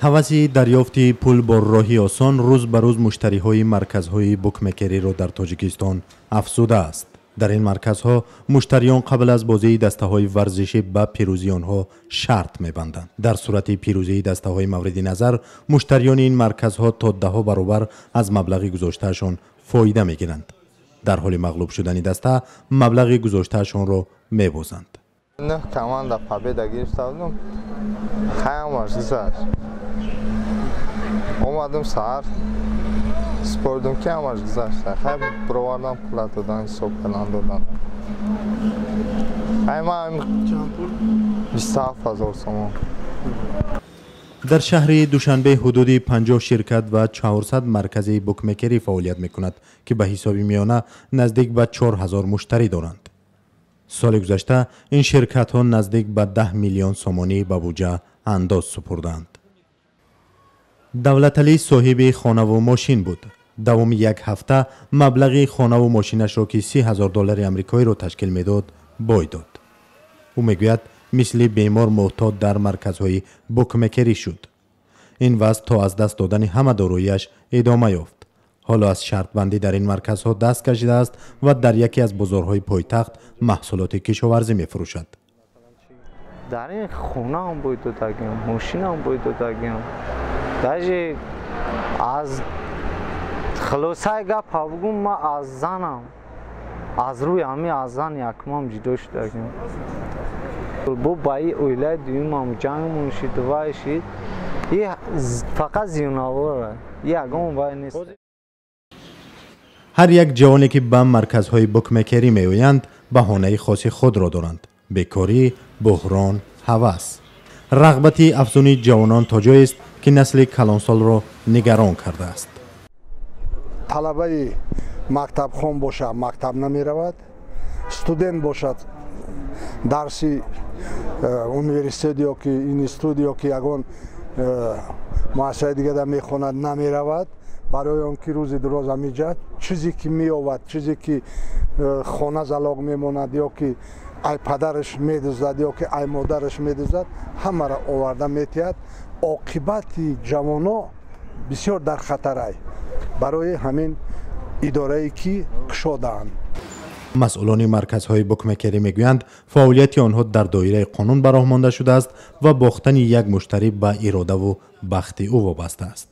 ҳаваси дарёфти пул бо роҳи осон рӯз ба рӯз муштариҳои марказҳои букмекериро дар Тоҷикистон афзудааст. дар ин марказҳо муштариён қабл аз бозии дастаҳои варзишӣ ба пирӯзии онҳо шарт мебанданд. дар сурати пирӯзии дастаҳои мавриди назар, муштариёни ин марказҳо то 10 баробар аз маблағи гузоштаашон фоида мегиранд. дар ҳоли мағлуб шудани даста, маблағи гузоштаашонро мебозанд. Команда победа гирифта будем. Хаймаш гузашт. Омадам саҳар спордум ки ҳамаш гузашт. Хай бировардам пула додан, ҳисоб филан додан. Ҳаймам 27,000 сомон. дар шаҳри Душанбе ҳудуди 50 ширкат ва 400 маркази букмекерӣ фаъолият мекунад ки ба ҳисоби миёна наздик ба 4000 муштарӣ доранд. соли гузашта ин ширкатҳо наздик ба 10 миллион сомонӣ ба буҷа андоз супурданд. давлаталӣ соҳиби хонаву мошин буд. давоми як ҳафта маблағи хонаву мошинашро ки $30,000 амрикоиро ташкил медод, бой дод. ӯ мегӯяд мисли бемор муътод дар марказҳои букмекерӣ шуд. ин вазъ то аз даст додани ҳама дороиаш идома ёфт. ҳоло аз шартбандӣ дар ин марказҳо даст кашидааст ва дар яке аз бозорҳои пойтахт маҳсулоти кишоварзӣ мефурӯшад. дар ин хонаам бой додагиам, мошинам бой додагиам. даже аз хулосаи гапа бигӯм, ман аз занам, аз рӯи ҳамин аз зан якумам ҷудо шудагиам. бо ба ин оилаи дуюмам ҷангмон шид, вай шид. ин фақат зиёнавора, ягон вай нест. ҳар як ҷавоне ки ба марказҳои букмекерӣ меоянд, баҳонаи хоси худро доранд. бекорӣ, буҳрон, ҳавас. рағбати афзуни ҷавонон то ҷоест ки насли калонсолро нигарон кардааст. талабаи мактабхон бошад, мактаб намеравад. студент бошад, дарси университет ёки институт ёки ягон муассисаи дигара мехонад, намеравад. барои он ки рӯзи дуроз амиҷад чизе ки меёвад, чизе ки хона залоқ мемонад ёки ай падараш медӯзад ёки ай модараш медӯзад, ҳамаро оварда метиҳад. оқибати ҷавоно бисёр дар хатарай барои ҳамин идорае ки кушодаанд. масъулони марказҳои букмекерӣ мегӯянд, фаъолияти онҳо дар доираи қонун бароҳ монда шудааст ва бохтани як муштарӣ ба иродаву бахти ӯ вобаста аст.